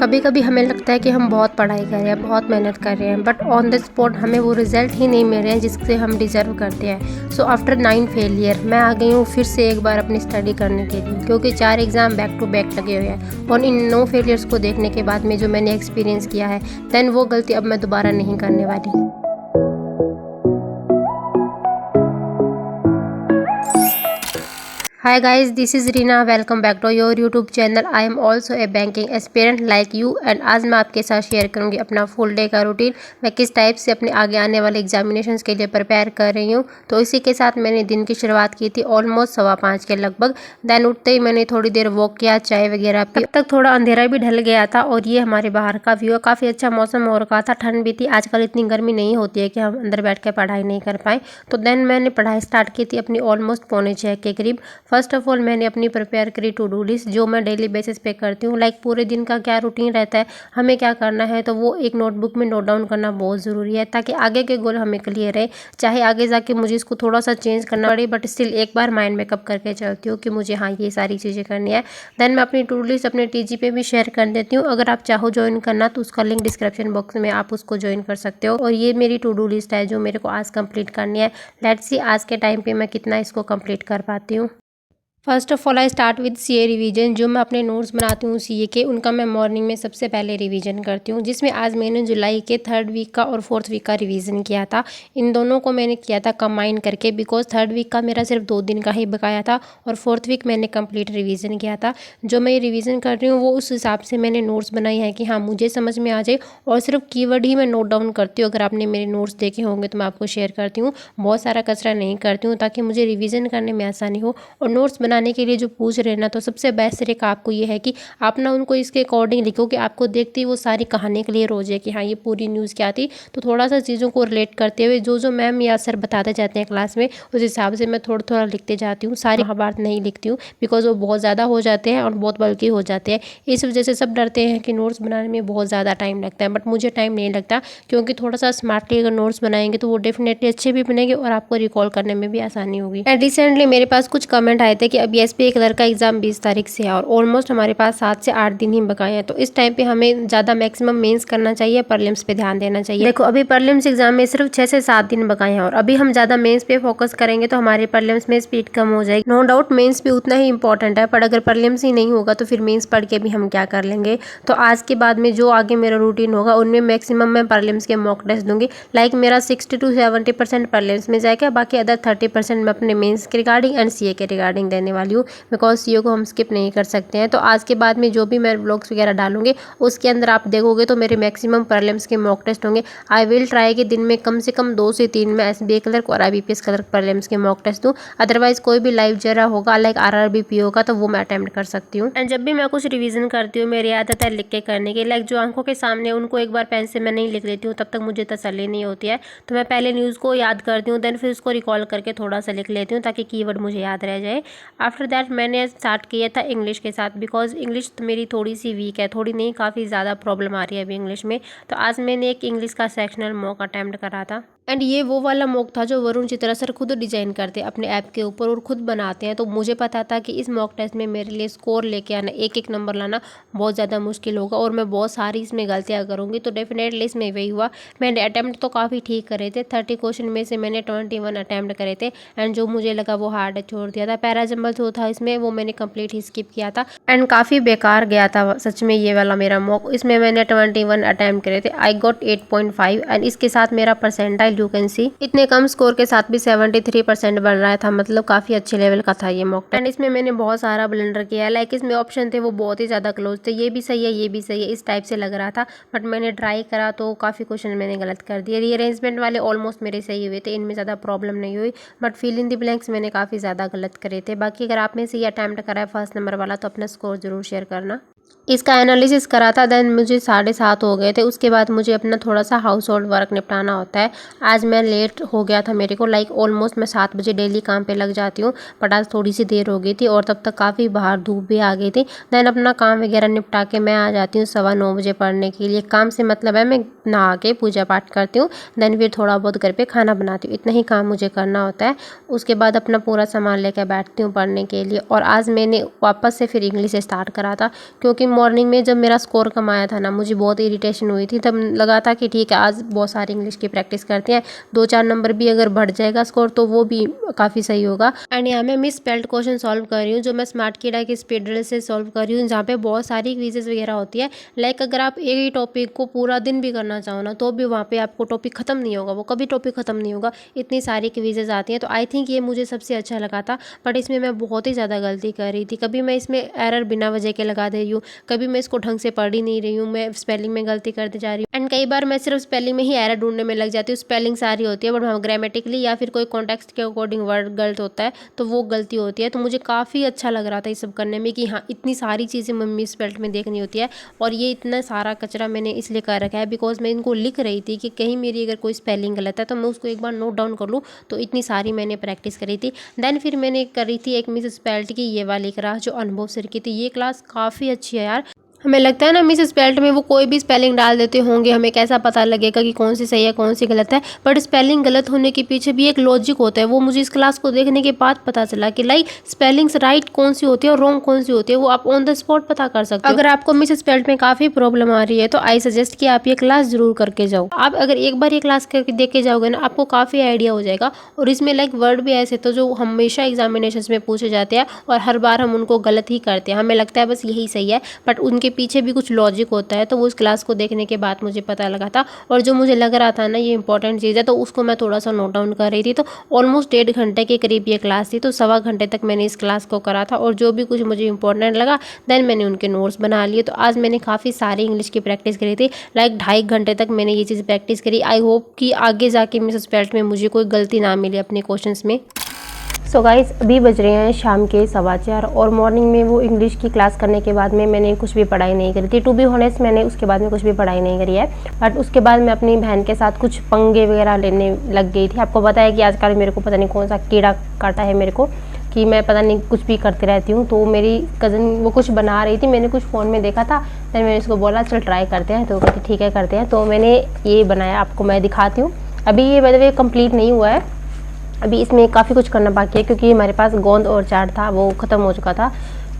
कभी कभी हमें लगता है कि हम बहुत पढ़ाई कर रहे हैं, बहुत मेहनत कर रहे हैं, बट ऑन द स्पॉट हमें वो रिजल्ट ही नहीं मिल रहे हैं जिससे हम डिज़र्व करते हैं। सो आफ्टर 9 फेलियर मैं आ गई हूँ फिर से एक बार अपनी स्टडी करने के लिए, क्योंकि 4 एग्ज़ाम बैक टू बैक लगे हुए हैं। और इन 9 फेलियर्स को देखने के बाद में जो मैंने एक्सपीरियंस किया है, दैन वो गलती अब मैं दोबारा नहीं करने वाली। Hi guys, this is Rina. Welcome back to your YouTube channel. I am also a banking aspirant like you and आज मैं आपके साथ शेयर करूंगी अपना फुल डे का रूटीन। मैं किस टाइप से अपने आगे आने वाले एग्जामिनेशंस के लिए प्रिपेयर कर रही हूँ। तो इसी के साथ मैंने दिन की शुरुआत की थी ऑलमोस्ट 5:15 के लगभग। दैन उठते ही मैंने थोड़ी देर वॉक किया, चाय वगैरह पी। तब तक थोड़ा अंधेरा भी ढल गया था और ये हमारे बाहर का व्यू, काफ़ी अच्छा मौसम हो रखा था, ठंड भी थी। आजकल इतनी गर्मी नहीं होती है कि हम अंदर बैठ कर पढ़ाई नहीं कर पाएँ। तो देन मैंने पढ़ाई स्टार्ट की थी अपनी ऑलमोस्ट 5:45 के करीब। फर्स्ट ऑफ ऑल मैंने अपनी प्रिपेयर करी टू डू लिस्ट, जो मैं डेली बेसिस पे करती हूँ। लाइक पूरे दिन का क्या रूटीन रहता है, हमें क्या करना है, तो वो एक नोटबुक में नोट डाउन करना बहुत ज़रूरी है ताकि आगे के गोल हमें क्लियर रहे। चाहे आगे जाके मुझे इसको थोड़ा सा चेंज करना पड़े, बट स्टिल एक बार माइंड मेकअप करके चलती हूँ कि मुझे हाँ ये सारी चीज़ें करनी है। देन मैं अपनी टू डू लिस्ट अपने टीजी पे भी शेयर कर देती हूँ। अगर आप चाहो ज्वाइन करना तो उसका लिंक डिस्क्रिप्शन बॉक्स में आप उसको ज्वाइन कर सकते हो। और ये मेरी टू डू लिस्ट है जो मेरे को आज कंप्लीट करनी है। लेट्स सी आज के टाइम पे मैं कितना इसको कंप्लीट कर पाती हूँ। First of all I start with CA revision. जो मैं अपने नोट्स बनाती हूँ सीए के, उनका मैं मॉर्निंग में सबसे पहले रिवीजन करती हूँ, जिसमें आज मैंने जुलाई के 3rd वीक का और 4th वीक का रिवीजन किया था। इन दोनों को मैंने किया था कंबाइन करके, बिकॉज 3rd वीक का मेरा सिर्फ 2 दिन का ही बकाया था और 4th वीक मैंने कंप्लीट रिवीजन किया था। जो मैं ये रिवीजन कर रही हूँ वो उस हिसाब से मैंने नोट्स बनाई है कि हाँ मुझे समझ में आ जाए, और सिर्फ कीवर्ड ही मैं नोट डाउन करती हूँ। अगर आपने मेरे नोट्स देखे होंगे तो मैं आपको शेयर करती हूँ। बहुत सारा कचरा नहीं करती हूँ ताकि मुझे रिवीजन करने में आसानी हो। और नोट्स बनाने के लिए जो पूछ रहे हैं ना, तो सबसे बेस्ट तरीका आपको ये है कि आप ना उनको इसके अकॉर्डिंग लिखो कि आपको देखते ही वो सारी कहानी क्लियर हो जाए कि हाँ ये पूरी न्यूज़ क्या थी। तो थोड़ा सा चीज़ों को रिलेट करते हुए जो मैम या सर बताते जाते हैं क्लास में, उस हिसाब से मैं थोड़ा थोड़ा लिखते जाती हूँ। सारी महाभारत नहीं लिखती हूँ बिकॉज वो बहुत ज़्यादा हो जाते हैं और बहुत बल्कि हो जाते हैं। इस वजह से सब डरते हैं कि नोट्स बनाने में बहुत ज़्यादा टाइम लगता है, बट मुझे टाइम नहीं लगता, क्योंकि थोड़ा सा स्मार्टली अगर नोट्स बनाएंगे तो वो डेफिनेटली अच्छे भी बनेंगे और आपको रिकॉल करने में भी आसानी होगी। एंड रिसेंटली मेरे पास कुछ कमेंट आए थे कि अभी एसबीआई क्लर्क का एग्जाम 20 तारीख से है और ऑलमोस्ट हमारे पास 7 से 8 दिन ही बकाए हैं। तो इस टाइम पे हमें ज़्यादा मैक्सिमम मेंस करना चाहिए, परलिम्स पे ध्यान देना चाहिए। देखो अभी परलिम्स एग्जाम में सिर्फ 6 से 7 दिन बकाए हैं और अभी हम ज़्यादा मेंस पे फोकस करेंगे तो हमारे परलिम्स में स्पीड कम हो जाएगी। नो डाउट मेंस भी उतना ही इंपॉर्टेंट है, पर अगर परलिम्स ही नहीं होगा तो फिर मेंस पढ़ के भी हम क्या कर लेंगे। तो आज के बाद में जो आगे मेरा रूटीन होगा उनमें मैक्सिमम मैं परलिम्स के मॉक टेस्ट दूंगी। लाइक मेरा 60 to 70% परलिम्स में जाएगा, बाकी अदर 30% मैं अपने मेंस के रिगार्डिंग एंड सीए के रिगार्डिंग देने वाली हूँ, बिकॉज सीए को हम स्किप नहीं कर सकते हैं। तो आज के बाद में जो भी मैं व्लॉग्स वगैरह डालूंगी उसके अंदर आप देखोगे तो मेरे मैक्सिमम प्रीलिम्स के मॉक टेस्ट होंगे। आई विल ट्राई कि दिन में कम से कम 2 से 3 मैं एसबीआई क्लर्क और आईबीपीएस क्लर्क प्रीलिम्स के मॉक टेस्ट दूँ। अदरवाइज कोई भी लाइव जरा होगा लाइक आरआरबीपी होगा तो वो मैं अटेम्प्ट कर सकती हूँ। एंड जब भी मैं कुछ रिवीजन करती हूँ मेरी आदत है लिख के करने की। लाइक जो आंखों के सामने उनको एक बार पेन से मैं नहीं लिख लेती हूँ तब तक मुझे तसल्ली नहीं होती है। तो मैं पहले न्यूज़ को याद करती हूँ, देन फिर उसको रिकॉल करके थोड़ा सा लिख लेती हूँ ताकि कीवर्ड मुझे याद रह जाए। आफ्टर दैट मैंने स्टार्ट किया था इंग्लिश के साथ, बिकॉज इंग्लिश मेरी थोड़ी सी वीक है, थोड़ी नहीं काफ़ी ज़्यादा प्रॉब्लम आ रही है अभी इंग्लिश में। तो आज मैंने एक इंग्लिश का सेक्शनल मॉक अटेम्प्ट करा था। एंड ये वो वाला मॉक था जो वरुण चित्रा सर खुद डिजाइन करते हैं अपने ऐप के ऊपर और खुद बनाते हैं। तो मुझे पता था कि इस मॉक टेस्ट में मेरे लिए स्कोर लेके आना, एक एक नंबर लाना बहुत ज़्यादा मुश्किल होगा और मैं बहुत सारी इसमें गलतियाँ करूँगी। तो डेफिनेटली इसमें वही हुआ। मैंने अटैम्प्ट तो काफ़ी ठीक करे थे, 30 क्वेश्चन में से मैंने 21 अटैम्प्ट करे थे। एंड जो मुझे लगा वो हार्ड छोड़ दिया था। पैराजम्बल जो था इसमें वो मैंने कंप्लीट ही स्किप किया था एंड काफ़ी बेकार गया था सच में ये वाला मेरा मॉक। इसमें मैंने 21 अटैम्प्ट करे थे। आई गॉट 8.5 एंड इसके साथ मेरा परसेंटाइल यू कैन सी इतने कम स्कोर के साथ भी 73% बन रहा था, मतलब काफ़ी अच्छे लेवल का था ये मॉक टेस्ट। एंड इसमें मैंने बहुत सारा ब्लंडर किया है। लाइक इसमें ऑप्शन थे वो बहुत ही ज़्यादा क्लोज थे, ये भी सही है ये भी सही है इस टाइप से लग रहा था, बट मैंने ट्राई करा तो काफ़ी क्वेश्चन मैंने गलत कर दिए। रीअरेंजमेंट वाले ऑलमोस्ट मेरे सही हुए थे, इनमें ज़्यादा प्रॉब्लम नहीं हुई, but fill in the blanks मैंने काफ़ी ज़्यादा गलत करे थे। बाकी अगर आप में से ये अटैम्प्ट करा है फर्स्ट नंबर वाला तो अपना स्कोर जरूर शेयर करना। इसका एनालिसिस करा था, देन मुझे 7:30 हो गए थे। उसके बाद मुझे अपना थोड़ा सा हाउस होल्ड वर्क निपटाना होता है। आज मैं लेट हो गया था मेरे को, लाइक ऑलमोस्ट मैं 7 बजे डेली काम पे लग जाती हूँ, बट आज थोड़ी सी देर हो गई थी और तब तक काफ़ी बाहर धूप भी आ गई थी। देन अपना काम वगैरह निपटा के मैं आ जाती हूँ 9:15 बजे पढ़ने के लिए। काम से मतलब है मैं नहा के पूजा पाठ करती हूँ, देन फिर थोड़ा बहुत घर पे खाना बनाती हूँ, इतना ही काम मुझे करना होता है। उसके बाद अपना पूरा सामान लेकर बैठती हूँ पढ़ने के लिए। और आज मैंने वापस से फिर इंग्लिश स्टार्ट करा था, क्योंकि मॉर्निंग में जब मेरा स्कोर कम आया था ना, मुझे बहुत इरिटेशन हुई थी। तब लगा था कि ठीक है, आज बहुत सारी इंग्लिश की प्रैक्टिस करते हैं, 2-4 नंबर भी अगर बढ़ जाएगा स्कोर तो वो भी काफ़ी सही होगा। एंड यहाँ मैं मिस स्पेल्ड क्वेश्चन सॉल्व कर रही हूँ, जो मैं स्मार्ट कीड़ा के स्पीड ड्रिल से सॉल्व कर रही हूँ, जहाँ पे बहुत सारी क्विजेज वगैरह होती है। लाइक अगर आप एक ही टॉपिक को पूरा दिन भी करना चाहो ना, तो भी वहाँ पे आपको टॉपिक खत्म नहीं होगा, वो कभी टॉपिक खत्म नहीं होगा, इतनी सारी क्विजेज आती हैं। तो आई थिंक ये मुझे सबसे अच्छा लगा था, बट इसमें मैं बहुत ही ज़्यादा गलती कर रही थी। कभी मैं इसमें एरर बिना वजह के लगा दे रही हूँ, कभी मैं इसको ढंग से पढ़ ही नहीं रही हूँ, मैं स्पेलिंग में गलती करती जा रही हूँ। एंड कई बार मैं सिर्फ स्पेलिंग में ही एरर ढूंढने में लग जाती हूँ, स्पेलिंग सारी होती है बट हाँ ग्रामेटिकली या फिर कोई कॉन्टेक्स्ट के अकॉर्डिंग वर्ड गलत होता है, तो वो गलती होती है। तो मुझे काफ़ी अच्छा लग रहा था ये सब करने में कि हाँ, इतनी सारी चीज़ें मम्मी स्पेल्ट में देखनी होती है। और ये इतना सारा कचरा मैंने इसलिए कर रखा है बिकॉज मैं इनको लिख रही थी कि कहीं मेरी अगर कोई स्पेलिंग गलत है तो मैं उसको एक बार नोट डाउन कर लूँ। तो इतनी सारी मैंने प्रैक्टिस करी थी। देन फिर मैंने करी थी एक मिस स्पेल्ट की ये वाली क्लास, जो अनुभव सर की थी। ये क्लास काफ़ी अच्छी है यार। हमें लगता है ना मिस स्पेल्ट में वो कोई भी स्पेलिंग डाल देते होंगे, हमें कैसा पता लगेगा कि कौन सी सही है कौन सी गलत है। बट स्पेलिंग गलत होने के पीछे भी एक लॉजिक होता है, वो मुझे इस क्लास को देखने के बाद पता चला कि लाइक स्पेलिंग्स राइट कौन सी होती है और रॉन्ग कौन सी होती है, वो आप ऑन द स्पॉट पता कर सकते हो। अगर आपको मिस स्पेल्ट में काफ़ी प्रॉब्लम आ रही है तो आई सजेस्ट कि आप ये क्लास जरूर करके जाओ। आप अगर एक बार ये क्लास करके देख के जाओगे ना, आपको काफ़ी आइडिया हो जाएगा। और इसमें लाइक वर्ड भी ऐसे तो जो हमेशा एग्जामिनेशन में पूछे जाते हैं और हर बार हम उनको गलत ही करते हैं, हमें लगता है बस यही सही है, बट उनके पीछे भी कुछ लॉजिक होता है। तो वो उस क्लास को देखने के बाद मुझे पता लगा था, और जो मुझे लग रहा था ना ये इंपॉर्टेंट चीज़ है, तो उसको मैं थोड़ा सा नोट डाउन कर रही थी। तो ऑलमोस्ट 1.5 घंटे के करीब ये क्लास थी, तो 1.25 घंटे तक मैंने इस क्लास को करा था। और जो भी कुछ मुझे इंपॉर्टेंट लगा देन मैंने उनके नोट्स बना लिए। तो आज मैंने काफ़ी सारी इंग्लिश की प्रैक्टिस करी थी, लाइक 2.5 घंटे तक मैंने ये चीज़ प्रैक्टिस करी। आई होप कि आगे जाके मिस स्पेल्ट में मुझे कोई गलती ना मिले अपने क्वेश्चंस में। सो गाइस, अभी बज रहे हैं शाम के 4:15 और मॉर्निंग में वो इंग्लिश की क्लास करने के बाद में मैंने कुछ भी पढ़ाई नहीं करी थी। टू बी ऑनेस्ट, मैंने उसके बाद में कुछ भी पढ़ाई नहीं करी है। बट उसके बाद मैं अपनी बहन के साथ कुछ पंगे वगैरह लेने लग गई थी। आपको पता है कि आजकल मेरे को पता नहीं कौन सा कीड़ा काटा है मेरे को, कि मैं पता नहीं कुछ भी करती रहती हूँ। तो मेरी कज़न वो कुछ बना रही थी, मैंने कुछ फ़ोन में देखा था, फिर मैंने उसको बोला चल ट्राई करते हैं। तो कहती ठीक है करते हैं। तो मैंने ये बनाया, आपको मैं दिखाती हूँ। अभी ये वैसे कंप्लीट नहीं हुआ है, अभी इसमें काफ़ी कुछ करना बाकी है, क्योंकि हमारे पास गोंद और चार्ट था वो ख़त्म हो चुका था,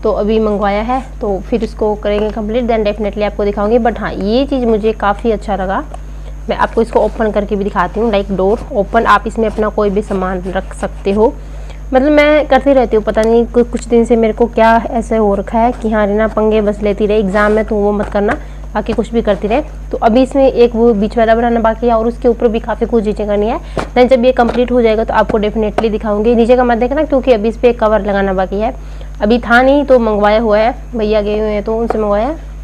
तो अभी मंगवाया है। तो फिर इसको करेंगे कंप्लीट, देन डेफिनेटली आपको दिखाऊंगी। बट हाँ, ये चीज़ मुझे काफ़ी अच्छा लगा। मैं आपको इसको ओपन करके भी दिखाती हूँ, लाइक डोर ओपन, आप इसमें अपना कोई भी सामान रख सकते हो। मतलब मैं करती रहती हूँ, पता नहीं कुछ दिन से मेरे को क्या ऐसे हो रखा है कि हाँ रीना पंगे बस लेती रहे, एग्ज़ाम में तो वो मत करना, बाकी कुछ भी करती रहे। तो अभी इसमें एक वो बीच वाला बनाना बाकी है और उसके ऊपर भी काफ़ी कुछ चीज़ें करनी है। देन जब ये कंप्लीट हो जाएगा तो आपको डेफिनेटली दिखाऊंगी। नीचे का मत देखना, क्योंकि अभी इस पर कवर लगाना बाकी है। अभी था नहीं तो मंगवाया हुआ है, भैया गए हुए हैं तो उनसे मंगवाया है।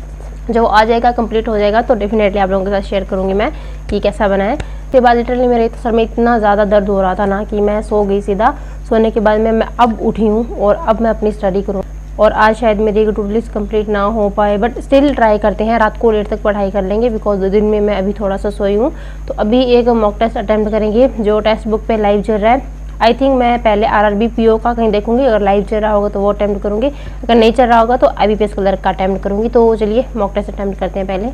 जब आ जाएगा कंप्लीट हो जाएगा तो डेफिनेटली आप लोगों के साथ शेयर करूँगी मैं कि कैसा बना है। फिर बाद लिटरली मेरे सर में इतना ज़्यादा दर्द हो रहा था ना कि मैं सो गई सीधा। सोने के बाद मैं अब उठी हूँ और अब मैं अपनी स्टडी करूँ। और आज शायद मेरी टू लिस्ट कंप्लीट ना हो पाए, बट स्टिल ट्राई करते हैं, रात को लेट तक पढ़ाई कर लेंगे बिकॉज दिन में मैं अभी थोड़ा सा सोई हूँ। तो अभी एक मॉक टेस्ट अटैम्प्ट करेंगे जो टेक्स्ट बुक पे लाइव चल रहा है। आई थिंक मैं पहले आरआरबी पीओ का कहीं देखूंगी, अगर लाइव चल रहा होगा तो वो अटैम्प्ट करूँगी, अगर नहीं चल रहा होगा तो आईबीपीएस क्लर्क का अटैम्प्ट करूँगी। तो चलिए मॉक टेस्ट अटैम्प्ट करते हैं पहले।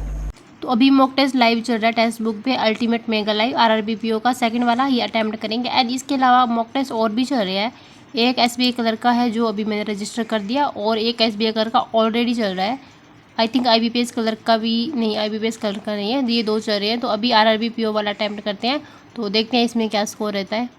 तो अभी मॉक टेस्ट लाइव चल रहा है टेक्स्ट बुक पे, ultimate mega live RRB PO का सेकंड वाला, ये अटैम्प्ट करेंगे। एंड इसके अलावा मॉक टेस्ट और भी चल रहे हैं। एक एसबीआई क्लर्क का है जो अभी मैंने रजिस्टर कर दिया, और एक एसबीआई क्लर्क का ऑलरेडी चल रहा है। आई थिंक आईबीपीएस क्लर्क का भी नहीं, आईबीपीएस क्लर्क का नहीं है, ये 2 चल रहे हैं। तो अभी आरआरबी पीओ वाला अटैम्प्ट करते हैं, तो देखते हैं इसमें क्या स्कोर रहता है।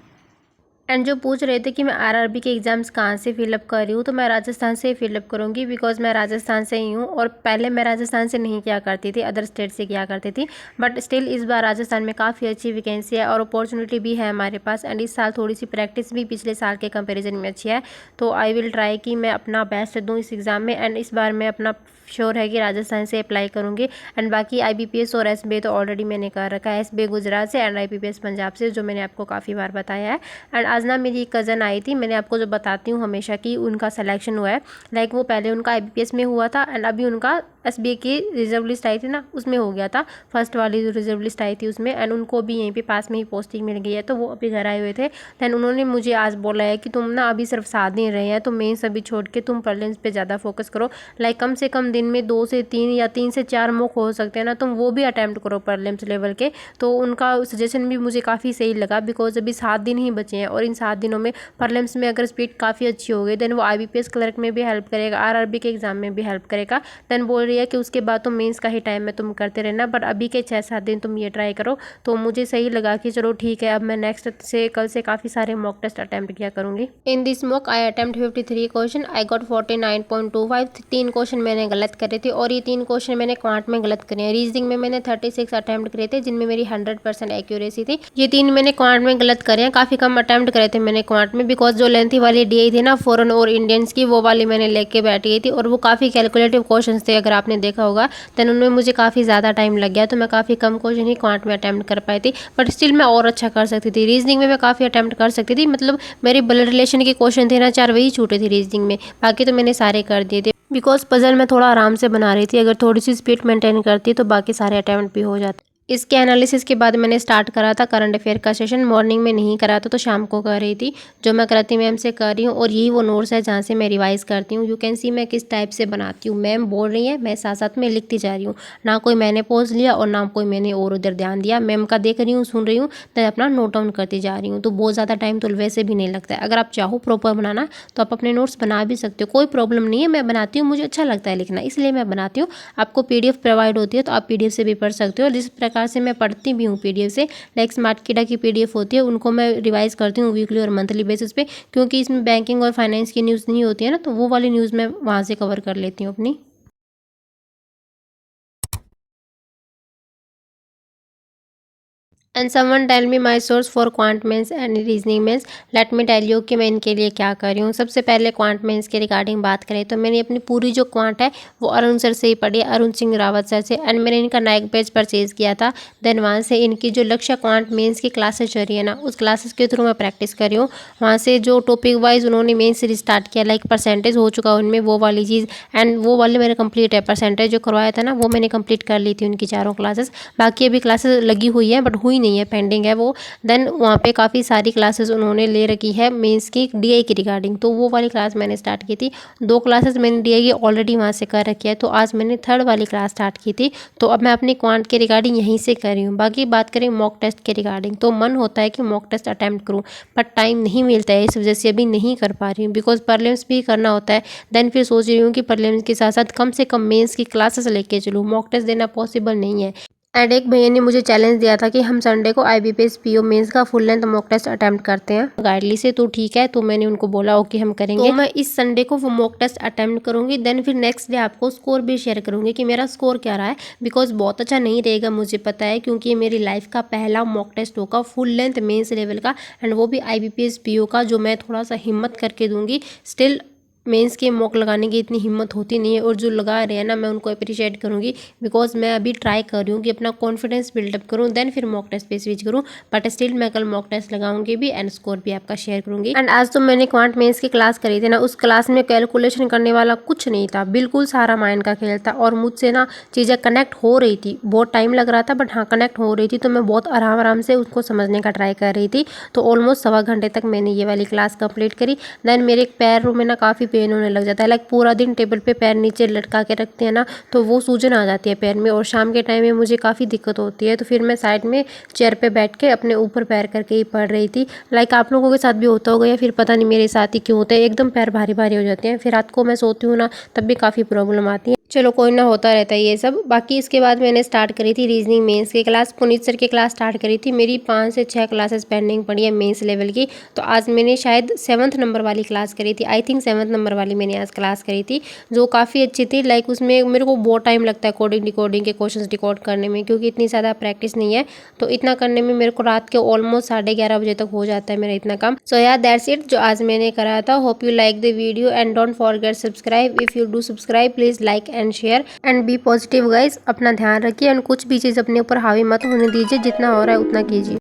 एंड जो पूछ रहे थे कि मैं आरआरबी के एग्ज़ाम्स कहाँ से फिलअप कर रही हूँ, तो मैं राजस्थान से ही फिलअप करूँगी बिकॉज मैं राजस्थान से ही हूँ। और पहले मैं राजस्थान से नहीं किया करती थी, अदर स्टेट से किया करती थी। बट स्टिल इस बार राजस्थान में काफ़ी अच्छी वैकेंसी है और अपॉर्चुनिटी भी है हमारे पास। एंड इस साल थोड़ी सी प्रैक्टिस भी पिछले साल के कंपेरिजन में अच्छी है। तो आई विल ट्राई कि मैं अपना बेस्ट दूँ इस एग्ज़ाम में। एंड इस बार मैं अपना श्योर है कि राजस्थान से अप्लाई करूँगी। एंड बाकी आईबीपीएस और एसबीआई तो ऑलरेडी मैंने कर रखा है, एसबीआई गुजरात से एंड आईबीपीएस पंजाब से, जो मैंने आपको काफ़ी बार बताया है। एंड आज ना मेरी कज़न आई थी, मैंने आपको जो बताती हूँ हमेशा कि उनका सिलेक्शन हुआ है। लाइक वो पहले उनका आईबीपीएस में हुआ था एंड अभी उनका एसबीआई की रिजर्व लिस्ट आई थी ना, उसमें हो गया था, फर्स्ट वाली जो रिजर्व लिस्ट आई थी उसमें। एंड उनको भी यहीं पे पास में ही पोस्टिंग मिल गई है, तो वो अभी घर आए हुए थे। दैन उन्होंने मुझे आज बोला है कि तुम ना अभी सिर्फ 7 दिन रहे हैं, तो मेंस अभी छोड़ के तुम प्रीलिम्स पे ज़्यादा फोकस करो। लाइक कम से कम दिन में 2 से 3 या 3 से 4 मॉक हो सकते हैं ना, तुम वो भी अटैम्प्ट करो प्रीलिम्स लेवल के। तो उनका सजेशन भी मुझे काफ़ी सही लगा बिकॉज अभी 7 दिन ही बचे हैं, और इन 7 दिनों में प्रीलिम्स में अगर स्पीड काफ़ी अच्छी हो गई देन वो आईबीपीएस क्लर्क में भी हेल्प करेगा, आरआरबी के एग्ज़ाम में भी हेल्प करेगा। देन बोल रही है कि उसके बाद तो मेंस का ही टाइम में तुम करते रहना, बट अभी के 6-7 दिन तुम ये ट्राई करो। तो मुझे सही लगा कि चलो ठीक है, अब मैं नेक्स्ट से कल से काफ़ी सारे मॉक टेस्ट अटैम्प्ट किया करूँगी। In this mock I attempt 53 question, I got 49.25। 3 question मैंने गलत करे थे और ये 3 क्वेश्चन मैंने क्वांट में गलत करे हैं। रीजनिंग में मैंने 36 अटैम्प्ट करे थे जिनमें मेरी 100% एक्यूरेसी थी। ये 3 मैंने क्वांट में गलत करे हैं। काफ़ी कम अटैम्प्ट करे थे मैंने क्वांट में, बिकॉज जो लेंथी वाली DI थी ना फॉरेन और इंडियंस की, वो वाली मैंने लेके बैठी गई थी और वो काफ़ी कैलकुलेटिव क्वेश्चन थे, अगर आपने देखा होगा। देन उनमें मुझे काफ़ी ज़्यादा टाइम लग गया, तो मैं काफ़ी कम क्वेश्चन ही क्वांट में अटैम्प्ट कर पाई थी, बट स्टिल मैं और अच्छा कर सकती थी। रीजनिंग में मैं काफ़ी अटैम्प्ट कर सकती थी, मतलब मेरे ब्लड रिलेशन के क्वेश्चन थे ना 4, वही छूटे थे रीजनिंग में, बाकी तो मैंने सारे कर दिए थे। बिकॉज पजल मैं थोड़ा आराम से बना रही थी, अगर थोड़ी सी स्पीड मेंटेन करती तो बाकी सारे अटैम्प्ट भी हो जाते। इसके एनालिसिस के बाद मैंने स्टार्ट करा था करंट अफेयर का सेशन। मॉर्निंग में नहीं करा था तो शाम को कर रही थी, जो मैं करती मैम से कर रही हूँ, और यही वो नोट्स है जहाँ से मैं रिवाइज करती हूँ। यू कैन सी मैं किस टाइप से बनाती हूँ। मैम बोल रही है, मैं साथ साथ में लिखती जा रही हूँ, ना कोई मैंने पॉज लिया और ना कोई मैंने और उधर ध्यान दिया। मैम का देख रही हूँ, सुन रही हूँ, तो अपना नोट डाउन करती जा रही हूँ। तो बहुत ज़्यादा टाइम तो वैसे भी नहीं लगता है। अगर आप चाहो प्रॉपर बनाना तो आप अपने नोट्स बना भी सकते हो, कोई प्रॉब्लम नहीं है। मैं बनाती हूँ, मुझे अच्छा लगता है लिखना, इसलिए मैं बनाती हूँ। आपको PDF प्रोवाइड होती है तो आप PDF से भी पढ़ सकते हो। जिस प्रकार से मैं पढ़ती भी हूँ PDF से, लाइक स्मार्ट किडा की PDF होती है, उनको मैं रिवाइज करती हूँ वीकली और मंथली बेसिस पे, क्योंकि इसमें बैंकिंग और फाइनेंस की न्यूज़ नहीं होती है ना, तो वो वाली न्यूज़ मैं वहाँ से कवर कर लेती हूँ अपनी। And someone tell me my source for quant mains and reasoning mains. Let me tell you कि मैं इनके लिए क्या कर रही हूँ। सबसे पहले क्वांट मेंस के रिगार्डिंग बात करें तो मैंने अपनी पूरी जो क्वांट है वो अरुण सर से ही पढ़ी, अरुण सिंह रावत सर से, एंड मैंने इनका नाइक पेज परचेज किया था। देन वहाँ से इनकी जो लक्ष्य क्वांट मेंस की क्लासेस चल रही है ना, उस क्लासेस के थ्रू मैं प्रैक्टिस कर रही हूँ। वहाँ से जो टॉपिक वाइज उन्होंने मेंस स्टार्ट किया, लाइक परसेंटेज हो चुका उनमें वो वाली चीज़, एंड वो वाले मेरे कंप्लीट है। परसेंटेज जो करवाया था ना वो मैंने कंप्लीट कर ली थी उनकी चारों क्लासेस। बाकी अभी क्लासेस लगी हुई है बट हुई नहीं है, पेंडिंग है वो। देन वहाँ पे काफ़ी सारी क्लासेस उन्होंने ले रखी है मेंस की DI की रिगार्डिंग, तो वो वाली क्लास मैंने स्टार्ट की थी। 2 क्लासेस मैंने DI की ऑलरेडी वहाँ से कर रखी है, तो आज मैंने 3rd वाली क्लास स्टार्ट की थी। तो अब मैं अपनी क्वांट के रिगार्डिंग यहीं से कर रही हूँ। बाकी बात करें मॉक टेस्ट के रिगार्डिंग, तो मन होता है कि मॉक टेस्ट अटैम्प्ट करूँ, बट टाइम नहीं मिलता है, इस वजह से अभी नहीं कर पा रही हूँ। बिकॉज प्रीलिम्स भी करना होता है। देन फिर सोच रही हूँ कि प्रीलिम्स के साथ साथ कम से कम मेंस की क्लासेस लेके चलूँ, मॉक टेस्ट देना पॉसिबल नहीं है। एंड एक भैया ने मुझे चैलेंज दिया था कि हम संडे को IBPS PO मेंस का full length mock test attempt करते हैं गाइडली से, तो ठीक है। तो मैंने उनको बोला ओके हम करेंगे। तो मैं इस संडे को वो मॉक टेस्ट अटेम्प्ट करूंगी। देन फिर नेक्स्ट डे आपको स्कोर भी शेयर करूंगी कि मेरा स्कोर क्या रहा है। बिकॉज बहुत अच्छा नहीं रहेगा मुझे पता है, क्योंकि ये मेरी लाइफ का पहला मॉक टेस्ट होगा फुल लेंथ मेंस लेवल का, एंड वो भी IBPS PO का, जो मैं थोड़ा सा हिम्मत करके दूंगी। स्टिल मेंस के मॉक लगाने की इतनी हिम्मत होती नहीं है, और जो लगा रहे हैं ना मैं उनको अप्रिशिएट करूंगी, बिकॉज मैं अभी ट्राई कर रही हूँ कि अपना कॉन्फिडेंस बिल्डअप करूँ, देन फिर मॉक टेस्ट पे स्विच करूँ। बट स्टिल मैं कल मॉक टेस्ट लगाऊंगी भी एंड स्कोर भी आपका शेयर करूंगी। एंड आज तो मैंने क्वांट मेंस की क्लास करी थी ना, उस क्लास में कैलकुलेशन करने वाला कुछ नहीं था, बिल्कुल सारा माइंड का खेल था, और मुझसे ना चीज़ें कनेक्ट हो रही थी। बहुत टाइम लग रहा था बट हाँ कनेक्ट हो रही थी, तो मैं बहुत आराम आराम से उसको समझने का ट्राई कर रही थी। तो ऑलमोस्ट 1.25 घंटे तक मैंने ये वाली क्लास कंप्लीट करी। देन मेरे पैर में ना काफ़ी पेन होने लग जाता है, लाइक पूरा दिन टेबल पे पैर नीचे लटका के रखते हैं ना, तो वो सूजन आ जाती है पैर में, और शाम के टाइम में मुझे काफ़ी दिक्कत होती है। तो फिर मैं साइड में चेयर पे बैठ के अपने ऊपर पैर करके ही पढ़ रही थी। लाइक आप लोगों के साथ भी होता होगा या फिर पता नहीं मेरे साथ ही क्यों होता है, एकदम पैर भारी भारी हो जाते हैं। फिर रात को मैं सोती हूँ ना तब भी काफ़ी प्रॉब्लम आती है। चलो कोई ना, होता रहता है ये सब। बाकी इसके बाद मैंने स्टार्ट करी थी रीजनिंग मेंस की क्लास, पुनीत सर की क्लास स्टार्ट करी थी। मेरी 5 से 6 क्लासेस पेंडिंग पड़ी है मेंस लेवल की। तो आज मैंने शायद 7th नंबर वाली क्लास करी थी, आई थिंक 7th नंबर वाली मैंने आज क्लास करी थी, जो काफ़ी अच्छी थी। लाइक उसमें मेरे को बहुत टाइम लगता है कोडिंग डिकोडिंग के क्वेश्चन डिकोड करने में, क्योंकि इतनी ज़्यादा प्रैक्टिस नहीं है। तो इतना करने में मेरे को रात के ऑलमोस्ट 11:30 बजे तक हो जाता है मेरा इतना काम। सो यार दैट्स इट जो आज मैंने करा था। Hope you like the video and don't forget subscribe. If you do subscribe please like and share and be positive guys. अपना ध्यान रखिए एंड कुछ भी चीज़ अपने ऊपर हावी मत होने दीजिए, जितना हो रहा है उतना कीजिए।